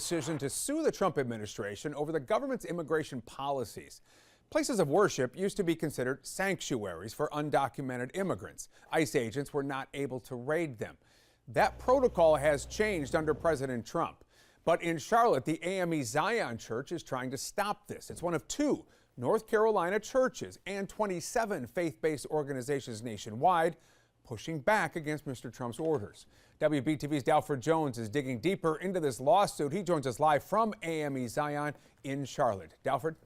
Decision to sue the Trump administration over the government's immigration policies. Places of worship used to be considered sanctuaries for undocumented immigrants. ICE agents were not able to raid them. That protocol has changed under President Trump. But in Charlotte, the AME Zion Church is trying to stop this. It's one of two North Carolina churches and 27 faith-based organizations nationwide pushing back against Mr. Trump's orders. WBTV's Dalford Jones is digging deeper into this lawsuit. He joins us live from AME Zion in Charlotte. Dalford?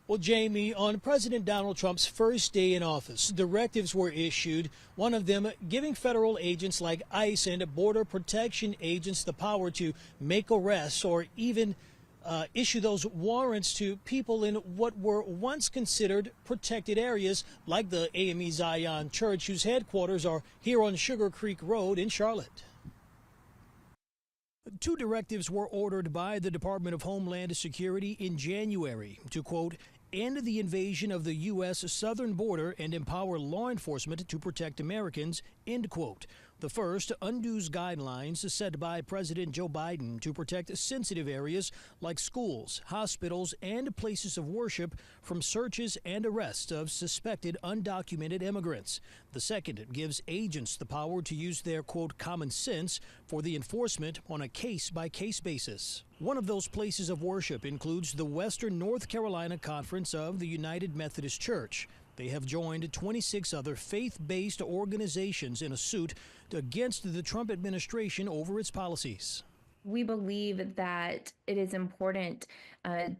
Well, Jamie, on President Donald Trump's first day in office, directives were issued, one of them giving federal agents like ICE and Border Protection agents the power to make arrests or even issue those warrants to people in what were once considered protected areas like the AME Zion Church, whose headquarters are here on Sugar Creek Road in Charlotte. Two directives were ordered by the Department of Homeland Security in January to, quote, end the invasion of the U.S. southern border and empower law enforcement to protect Americans, end quote. The first, undoes guidelines set by President Joe Biden to protect sensitive areas like schools, hospitals, and places of worship from searches and arrests of suspected undocumented immigrants. The second gives agents the power to use their, quote, common sense for the enforcement on a case-by-case basis. One of those places of worship includes the Western North Carolina Conference of the United Methodist Church. They have joined 26 other faith-based organizations in a suit against the Trump administration over its policies. We believe that it is important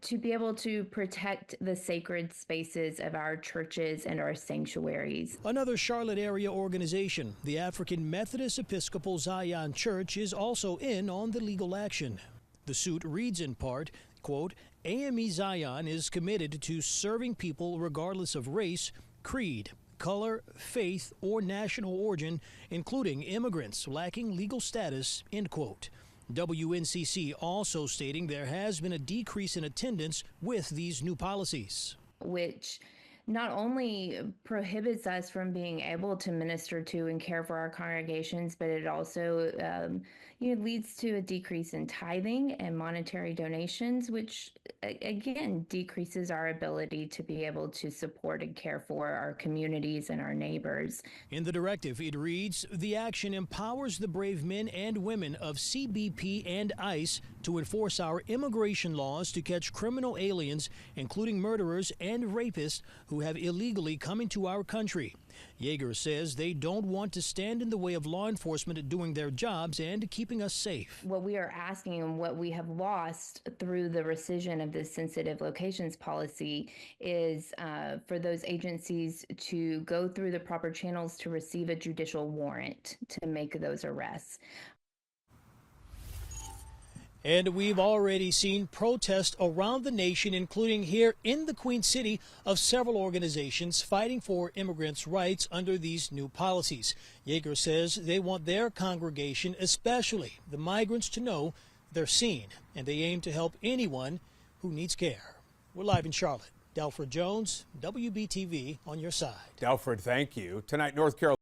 to be able to protect the sacred spaces of our churches and our sanctuaries. Another Charlotte area organization, the African Methodist Episcopal Zion Church, is also in on the legal action. The suit reads in part, quote, AME Zion is committed to serving people regardless of race, creed, color, faith, or national origin, including immigrants lacking legal status, end quote. WNCC also stating there has been a decrease in attendance with these new policies, which not only prohibits us from being able to minister to and care for our congregations, but it also leads to a decrease in tithing and monetary donations, which again decreases our ability to be able to support and care for our communities and our neighbors. In the directive, it reads, the action empowers the brave men and women of CBP and ICE to enforce our immigration laws to catch criminal aliens, including murderers and rapists who have illegally come into our country. Yeager says they don't want to stand in the way of law enforcement doing their jobs and keeping us safe. What we are asking and what we have lost through the rescission of the sensitive locations policy is for those agencies to go through the proper channels to receive a judicial warrant to make those arrests. And we've already seen protests around the nation, including here in the Queen City, of several organizations fighting for immigrants' rights under these new policies. Yeager says they want their congregation, especially the migrants, to know they're seen, and they aim to help anyone who needs care. We're live in Charlotte. Dalford Jones, WBTV, on your side. Dalford, thank you. Tonight, North Carolina.